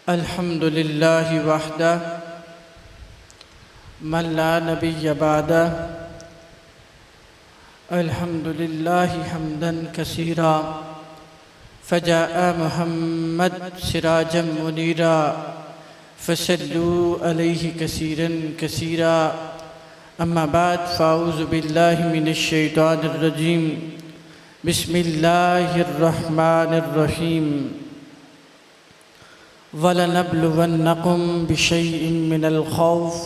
الحمد للہ وحدہ من لا نبی بعدہ الحمد للہ حمدا کثیرا فجاء محمد سراجا منیرا فصلوا علیہ کثیرا کثیرا اما بعد فاعوذ باللہ من الشیطان الرجیم بسم اللہ الرحمن الرحیم وَلَنَبْلُوَنَّكُمْ بِشَيْءٍ مِّنَ الْخَوْفِ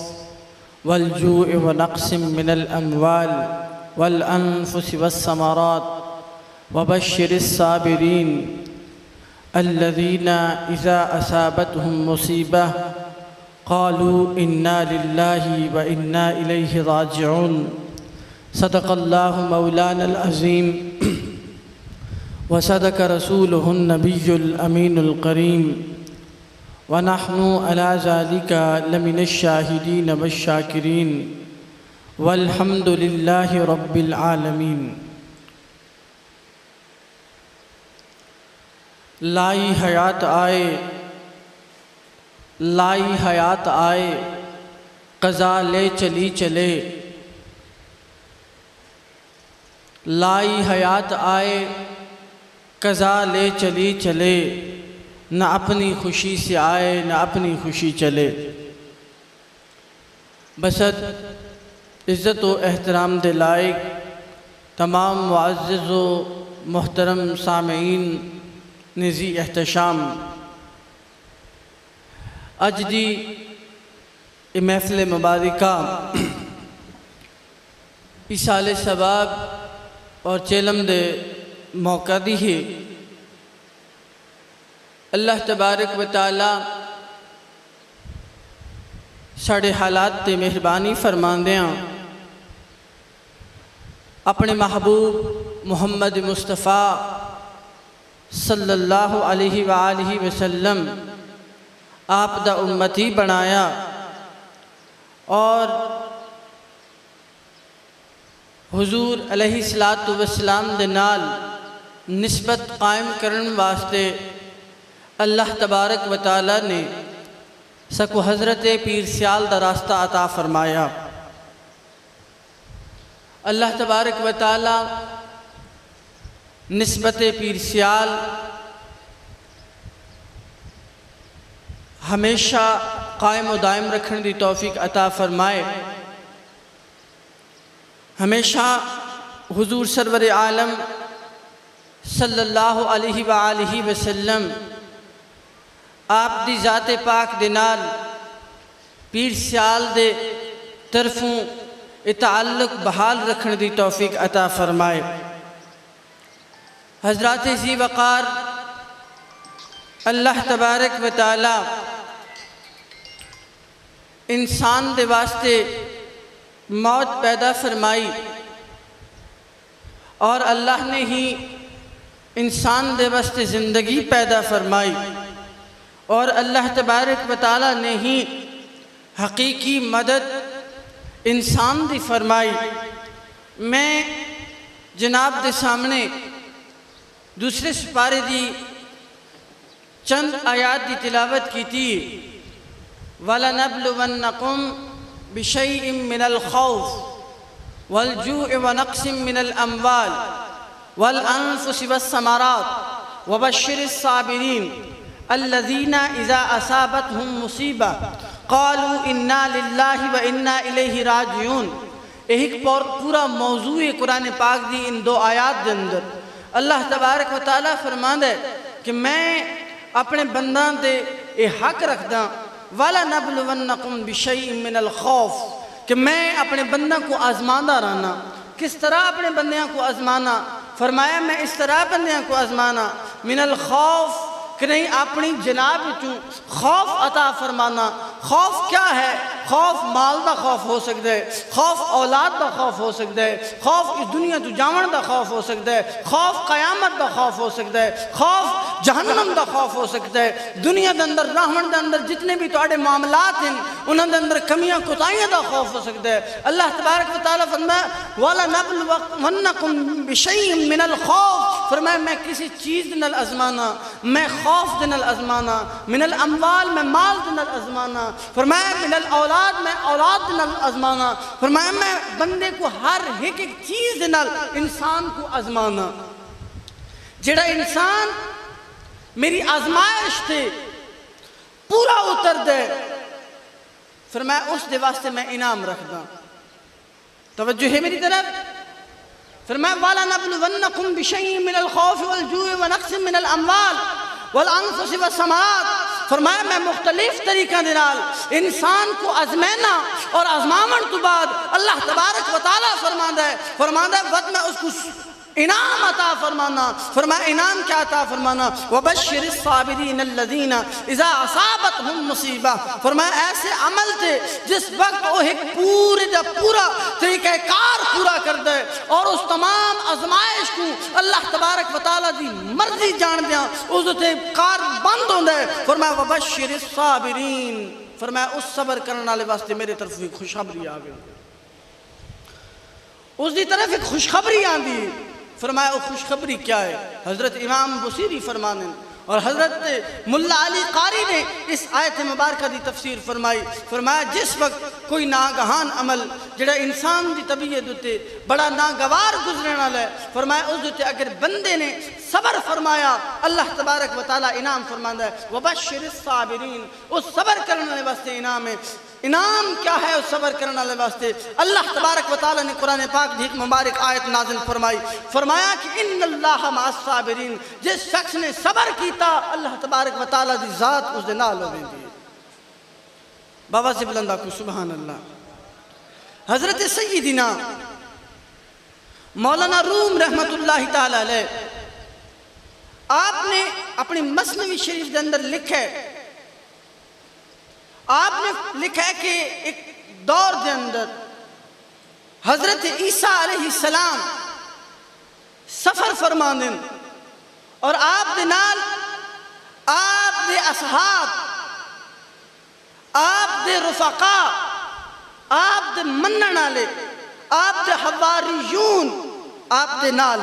وَالْجُوعِ وَنَقْصٍ مِّنَ الْأَمْوَالِ وَالْأَنفُسِ وَالثَّمَرَاتِ وَبَشِّرِ الصَّابِرِينَ الَّذِينَ إِذَا أَصَابَتْهُمْ مُصِيبَةٌ قَالُوا إِنَّا لِلَّهِ وَإِنَّا إِلَيْهِ رَاجِعُونَ صدق اللہ مولانا العظیم وصدق رسولہ النبی الامین الکریم ونحن على ذلك لمن الشاہدین والشاکرین والحمد للہ رب العالمین۔ لائی حیات آئے قضا لے چلی چلے، لائی حیات آئے قضا لے چلی چلے، نہ اپنی خوشی سے آئے نہ اپنی خوشی چلے۔ بسط عزت و احترام دے لائق تمام معزز و محترم سامعین نزی احتشام، اج دی محفل مبارکہ ایصال ثواب اور چیلم دے موقع دی ہے۔ اللہ تبارک و تعالی ساڑے حالات تے مہربانی فرماندیاں اپنے محبوب محمد مصطفیٰ صلی اللہ علیہ وآلہ وسلم آپ دا امتی بنایا اور حضور علیہ السلام دے نال نسبت قائم کرن واسطے اللہ تبارک و تعالی نے سکو حضرت پیر سیال دا راستہ عطا فرمایا۔ اللہ تبارک و تعالی نسبت پیر سیال ہمیشہ قائم و دائم رکھن دی توفیق عطا فرمائے، ہمیشہ حضور سرور عالم صلی اللہ علیہ وآلہ وسلم آپ دی ذات پاک دے نال پیر سیال دے طرفوں تعلق بحال رکھن دی توفیق عطا فرمائے۔ حضرات ذی وقار اللہ تبارک و تعالی انسان دے واسطے موت پیدا فرمائی اور اللہ نے ہی انسان دے واسطے زندگی پیدا فرمائی اور اللہ تبارک و تعالی نے ہی حقیقی مدد انسان دی فرمائی۔ میں جناب دے سامنے دوسرے سپارے دی چند آیات دی تلاوت کی تھی۔ وَلَنَبْلُوَنَّكُمْ بِشَيْءٍ مِّنَ الْخَوْفِ وَالْجُوعِ وَنَقْصٍ مِّنَ الْأَمْوَالِ وَالْأَنفُسِ وَالثَّمَرَاتِ وَبَشِّرِ الصَّابِرِينَ الَّذِينَ إِذَا أَصَابَتْهُمْ مُصِيبَةٌ قَالُوا إِنَّا لِلَّهِ وَإِنَّا إِلَيْهِ رَاجِعُونَ۔ ایک پورا موضوع قرآن پاک دی ان دو آیات دے اندر اللہ تبارک و تعالیٰ فرماندے کہ میں اپنے بندان دے حق رکھدا وَلَنَبْلُوَنَّكُمْ بِشَيْءٍ مِّنَ الْخَوْفِ کہ میں اپنے بندان کو آزماندہ رہنا۔ کس طرح اپنے بندیاں کو آزمانا؟ فرمایا میں اس طرح بندیاں کو آزمانا من الخوف کہ نہیں اپنی جناب خوف عطا فرمانا۔ خوف کیا ہے؟ خوف مال دا خوف ہو سکتا ہے، خوف اولاد دا خوف ہو سکتا ہے، خوف اس دنیا تو جاون دا خوف ہو سکتا ہے، خوف قیامت دا خوف ہو سکتا ہے، خوف جہنم دا خوف ہو سکتا ہے۔ دنیا دے اندر رحمن دے اندر جتنے بھی تواڈے معاملات ہیں انہاں دے اندر کمیاں کوتاہیاں دا خوف ہو سکتا ہے۔ اللہ تبارک و تعالیٰ فرمایا وَلَنَبْلُوَنَّكُمْ بِشَيْءٍ مِّنَ الْخَوْفِ، فرمایا میں کسی چیز دے نال ازمانا، میں خوف دے نال ازمانا، من الاموال میں مال دے نال ازمانا، فرمایا من الاولاد میں اولاد دے نال ازمانا، فرمایا میں بندے کو ہر ایک چیز دے نال انسان کو ازمانا۔ جڑا انسان میری آزمائش تھے پورا اتر دے، فرمایا اس دے واسطے میں انعام رکھ دا۔ توجہ ہے میری طرف؟ فرمایا وَلَنَبْلُوَنَّكُمْ بِشَيْءٍ مِّنَ الْخَوْفِ وَالْجُوعِ وَنَقْصٍ مِّنَ الْأَمْوَالِ وَالْأَنفُسِ وَالثَّمَرَاتِ، فرمایا میں مختلف طریقہ دے نال انسان کو ازمینا اور ازماون تو بعد اللہ تبارک و تعالیٰ فرماندا ہے وقت میں اس کو انعام عطا فرمانا۔ فرمایا انعام کیا عطا فرمانا؟ وَبَشِّرِ الصَّابِرِينَ الَّذِينَ إِذَا أَصَابَتْهُمْ مُصِیبَہ، فرمایا ایسے عمل تھے جس وقت وہ ایک پورے دا پورا طریقہ کار پورا کر دے اور اس تمام ازمائش کو اللہ تبارک و تعالیٰ دی مرضی جان دیا اس تے کار بند ہوں دے۔ فرمایا وَبَشِّرِ الصَّابِرِينَ، فرمایا اس صبر کرنے والے واسطے میرے طرف ایک خوشخبری آ گئی، اس دی طرف ایک خوشخبری آن دی۔ فرمایا وہ خوشخبری کیا ہے؟ حضرت امام بصیری فرمانے اور حضرت ملا علی قاری نے اس آیت مبارکہ دی تفسیر فرمائی۔ فرمایا جس وقت کوئی ناگہان عمل جڑا انسان دی طبیعت ہوتے بڑا ناگوار گزرنے والا ہے، فرمایا اس ہوتے اگر بندے نے صبر فرمایا اللہ تبارک و تعالیٰ انعام فرماندا ہے۔ وَبَشِّرِ الصَّابِرِينَ، اس صبر کرنے والے واسطے انعام ہے۔ انعام کیا ہے اس صبر کرنے والے واسطے؟ اللہ تبارک و تعالیٰ نے قرآن پاک دی ایک مبارک آیت نازل فرمائی، فرمایا کہ ان اللہ مع الصابرین، جس شخص نے صبر کیتا اللہ تبارک و تعالیٰ دی ذات اس دے نال ہوندی ہے۔ بابا سے بلندہ کو سبحان اللہ۔ حضرت سیدنا مولانا روم رحمت اللہ تعالیٰ علیہ آپ نے اپنی مثنوی شریف کے اندر لکھا ہے، آپ نے لکھا ہے کہ ایک دور دے اندر حضرت عیسیٰ علیہ السلام سفر فرماندے اور آپ دے نال آپ دے اصحاب، آپ دے رفقاء، آپ دے منن والے، آپ دے حواریون آپ دے نال۔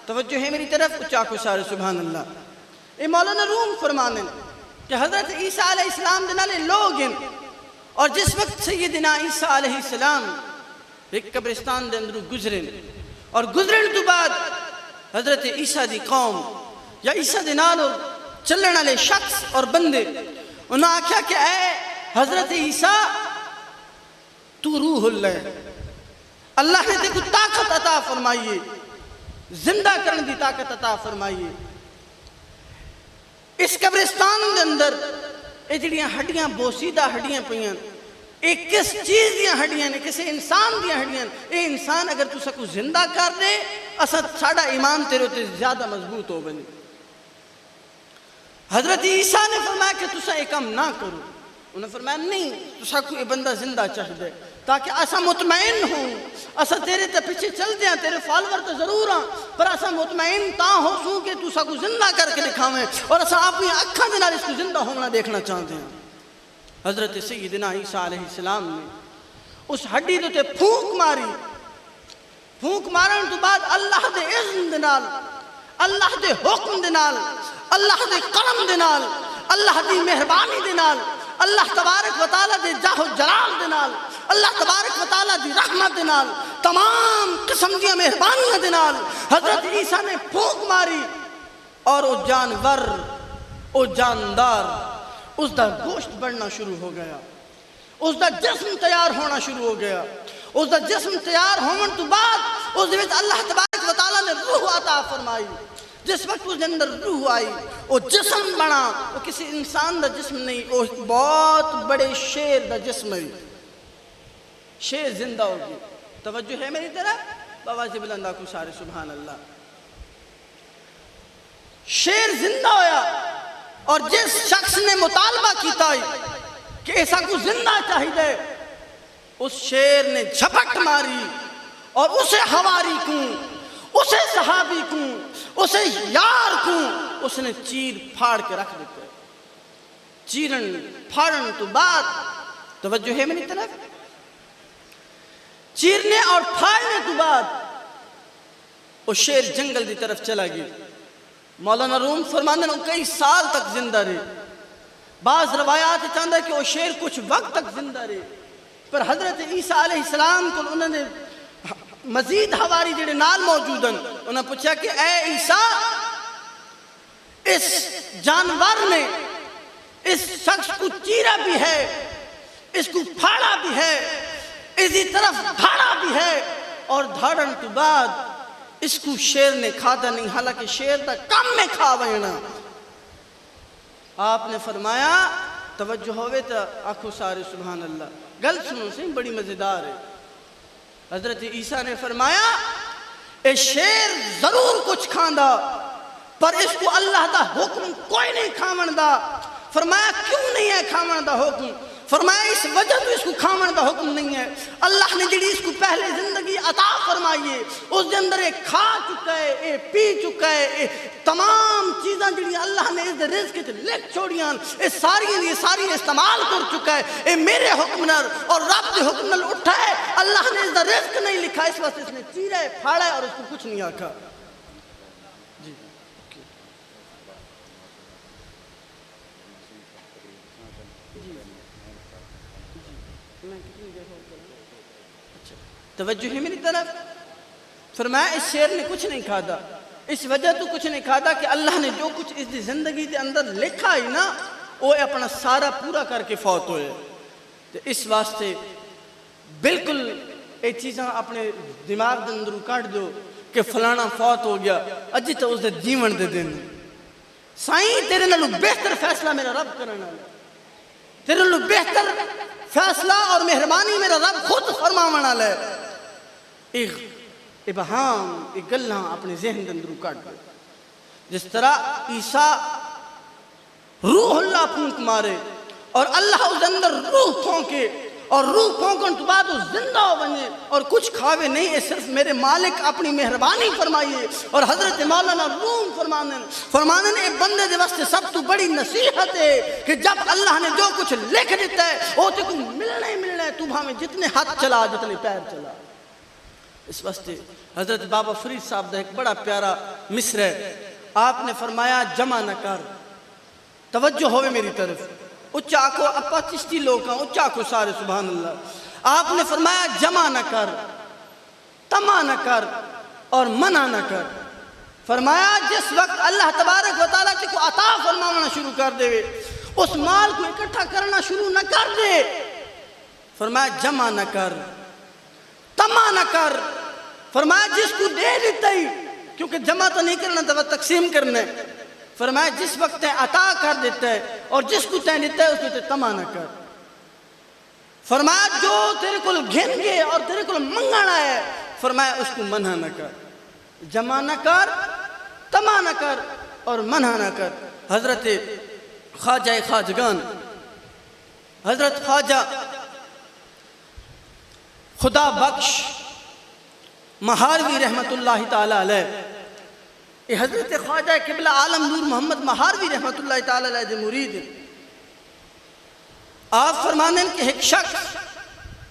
توجہ ہے میری طرف؟ اچھا کو سارے سبحان اللہ۔ یہ مولانا روم فرماندے کہ حضرت عیسیٰ علیہ السلام دے نالے لوگ ہیں اور جس وقت سیدنا عیسیٰ علیہ السلام ایک قبرستان دے اندر گزریں اور گزرن تو بعد حضرت عیسیٰ دی قوم یا عیسیٰ دے نال چلن والے شخص اور بندے انہوں نے آکھا کہ اے حضرت عیسیٰ تو روح اللہ، اللہ نے تیرے کو طاقت عطا فرمائیے، زندہ کرنے دی طاقت عطا فرمائیے۔ اس قبرستان دے اندر یہ جڑیاں ہڈیاں بوسیدہ ہڈیاں پئیاں، ایک کس چیز دیاں ہڈیاں نے؟ کسی انسان دیاں ہڈیاں۔ اے انسان اگر تو سکو زندہ کر دے اسا ساڑا ایمان تیرے تے زیادہ مضبوط ہو بنے۔ حضرت عیسیٰ نے فرمایا کہ تسا ایک کام نہ کرو، انہوں نے فرمایا نہیں، تسا کو یہ بندہ زندہ چاہیے تاکہ اسا مطمئن ہوں، اسا تیرے تے پیچھے چل دیا، تیرے فالور تو ضرور ہاں پر اسا مطمئن تا ہو سوں کہ تسا کو زندہ کر کے دکھاویں اور اسا اپنی اکھاں دے نال اس کو زندہ ہونا دیکھنا چاہتے ہیں۔ حضرت سیدنا عیسیٰ علیہ السلام نے اس ہڈی دے تے پھونک ماری، پھونک مارن تو بعد اللہ دے اذن دے نال، اللہ دے حکم دے نال، اللہ دے کرم دے نال، اللہ دی مہربانی دے نال، اللہ تبارک و تعالیٰ دے جاہ و جلال دے نال، اللہ تبارک و تعالیٰ دی رحمت دے نال، تمام قسم دیا مہربانیاں دے نال حضرت عیسیٰ نے پھونک ماری اور وہ جانور، وہ جاندار، اس دا گوشت بڑھنا شروع ہو گیا، اس دا جسم تیار ہونا شروع ہو گیا۔ اس دا جسم تیار ہونے تو بعد اس دے اللہ تبارک و تعالیٰ نے روح عطا فرمائی۔ جس وقت اس اندر روح آئی وہ جسم بنا، وہ کسی انسان دا جسم نہیں، وہ بہت بڑے شیر دا جسم ہے، شیر زندہ ہوگی۔ توجہ ہے میری طرف؟ بابا سے بلندہ کو سارے سبحان اللہ۔ شیر زندہ ہویا اور جس شخص نے مطالبہ کیتا ہے کہ ایسا کو زندہ چاہیے. اس شیر نے جھپٹ ماری اور اسے حواری کو، اسے صحابی کو، اسے یار کو اس نے چیر پھاڑ کے رکھ دیتے. چیرن پھاڑن تو بعد توجہ ہے میری طرف، چیرنے اور پھاڑنے تو بعد وہ شیر جنگل دی طرف چلا گیا. مولانا روم فرماندے ہیں کئی سال تک زندہ رہے. بعض روایات چاہتا ہے کہ وہ شیر کچھ وقت تک زندہ رہے، پر حضرت عیسیٰ علیہ السلام کو انہوں نے مزید حواری جڑے نال موجود ہیں انہوں نے پوچھا کہ اے عیسیٰ، اس جانور نے اس شخص کو چیرا بھی ہے، اس کو پھاڑا بھی ہے، اسی طرف دھاڑا بھی ہے، اور دھاڑن کے بعد اس کو شیر نے کھادا نہیں، حالانکہ شیر دا کم میں کھا وینا. آپ نے فرمایا توجہ ہوئے تو آنکھوں سارے سبحان اللہ. گل سنو سے بڑی مزیدار ہے. حضرت عیسیٰ نے فرمایا اے شیر ضرور کچھ کھاندا پر اس کو اللہ دا حکم کوئی نہیں کھاون دا. فرمایا کیوں نہیں ہے کھاون دا حکم؟ فرمایا اس وجہ تو اس کو کھاون دا حکم نہیں ہے، اللہ نے جڑی اس کو پہلے زندگی عطا فرمائیے اس دے اندر ایک کھا چکا ہے، ایک پی چکا ہے، ایک تمام چیزاں جڑی اللہ نے اس دے رزق کے لکھ چھوڑیاں اس ساری استعمال کر چکا ہے. اے میرے حکم نال اور رب دے حکم نال اٹھا ہے، اللہ نے اس دا رزق نہیں لکھا، اس واسطے اس نے چیرا ہے، پھاڑا ہے اور اس کو کچھ نہیں آکھا. جی توجہ ہے میری طرف. فرمایا اس شیر نے کچھ نہیں کھادا، اس وجہ تو کچھ نہیں کھادا کہ اللہ نے جو کچھ اس دی زندگی دے اندر لکھا ہی نا وہ اپنا سارا پورا کر کے فوت ہوئے. تو اس واسطے بالکل یہ چیزاں اپنے دماغ دے اندر کاٹ دو کہ فلانا فوت ہو گیا اجی تو اس دے جیون دے دن سائیں تیرے نالوں بہتر فیصلہ میرا رب کرنا ہے، تیرے نالوں بہتر فیصلہ اور مہربانی میرا رب خود فرماونا لے. ایک ابہام ایک گلاں اپنے ذہن دے اندر کاٹ دو. جس طرح عیسیٰ روح اللہ پھونک مارے اور اللہ اس اندر روح پھونکے اور روح پھونکن تو بعد وہ زندہ ہو بنے اور کچھ کھاوے نہیں، یہ صرف میرے مالک اپنی مہربانی فرمائیے. اور حضرت مولانا روم فرمانے نے بندے دے واسطے سب تو بڑی نصیحت ہے کہ جب اللہ نے جو کچھ لکھ دیتا ہے وہ تو کو ملنا ہی ملنا ہے، تو بھاویں جتنے ہاتھ چلا جتنے پیر چلا. اس واسطے حضرت بابا فرید صاحب دا ایک بڑا پیارا مصر ہے. آپ نے فرمایا جمع نہ کر، توجہ ہوئے میری طرف، اچھا کو اپا چشتی لوگ ہیں اچھا کو سارے سبحان اللہ. آپ نے فرمایا جمع نہ کر، تما نہ کر اور منع نہ کر. فرمایا جس وقت اللہ تبارک و تعالیٰ کو عطا فرمانا شروع کر دے اس مال کو اکٹھا کرنا شروع نہ کر دے. فرمایا جمع نہ کر، تما نہ کر. فرمایا جس کو دے دیتا ہی، کیونکہ جمع تو نہیں کرنا تو تقسیم کرنا ہے. فرمایا جس وقت عطا کر دیتا ہے اور جس کو تین دیتا ہے اس کو تما نہ کر. فرمایا جو تیرے کو گھن گے اور تیرے کو منگانا ہے فرمایا اس کو منع نہ کر. جمع نہ کر، تما نہ کر اور منع نہ کر. حضرت خواجہ خواجگان حضرت خواجہ خدا بخش مہاروی رحمت اللہ تعالی علیہ، حضرت خواجہ قبلہ عالم نور محمد مہاروی رحمت اللہ تعالی علیہ دے مرید. آپ فرمانے کہ ایک شخص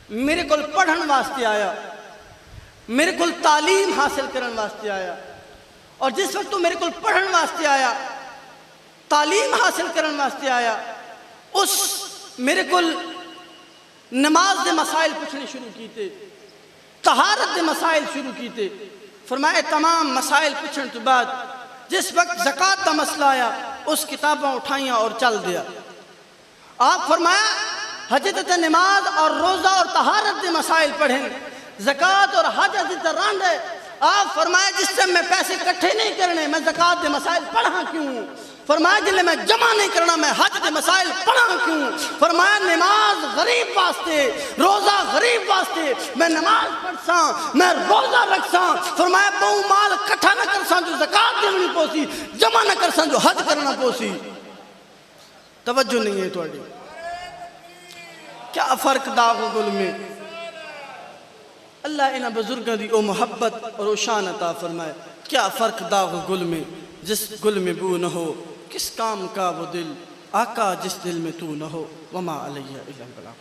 میرے کو پڑھن واسطے آیا، میرے کو تعلیم حاصل کرن واسطے آیا، اور جس وقت تو میرے کو پڑھن واسطے آیا، تعلیم حاصل کرن واسطے آیا، اس میرے کو نماز دے مسائل پوچھنے شروع کیتے، طہارت دے مسائل شروع کیتے. فرمائے تمام مسائل پوچھنے تو بعد جس وقت زکوٰۃ کا مسئلہ آیا اس کتابیں اٹھائیاں اور چل دیا. آپ فرمایا حجت نماز اور روزہ اور طہارت دے مسائل پڑھیں، زکوٰۃ اور حج حجت رانڈ ہے. آپ فرمایا جس سے میں پیسے کٹھے نہیں کرنے میں زکوٰۃ دے مسائل پڑھا کیوں؟ فرمایا جلے میں جمع نہیں کرنا میں حج دے مسائل پڑھا کیوں؟ فرمایا نماز غریب واسطے، روزہ غریب واسطے، میں نماز پڑھساں، میں روزہ رکھساں. فرمایا بہو مال کٹھا نہ کرساں جو زکوٰۃ دینی پوسی، جمع نہ کرساں جو حج کرنا پوسی. توجہ نہیں ہے تھوڑی. کیا فرق داغ و گل میں. اللہ انہاں بزرگاں دی او محبت اور او شان عطا فرمائے. کیا فرق داغ و گل میں جس گل میں بو نہ ہو, کس کام کا وہ دل آقا جس دل میں تو نہ ہو. وما علیہ الا البلاغ.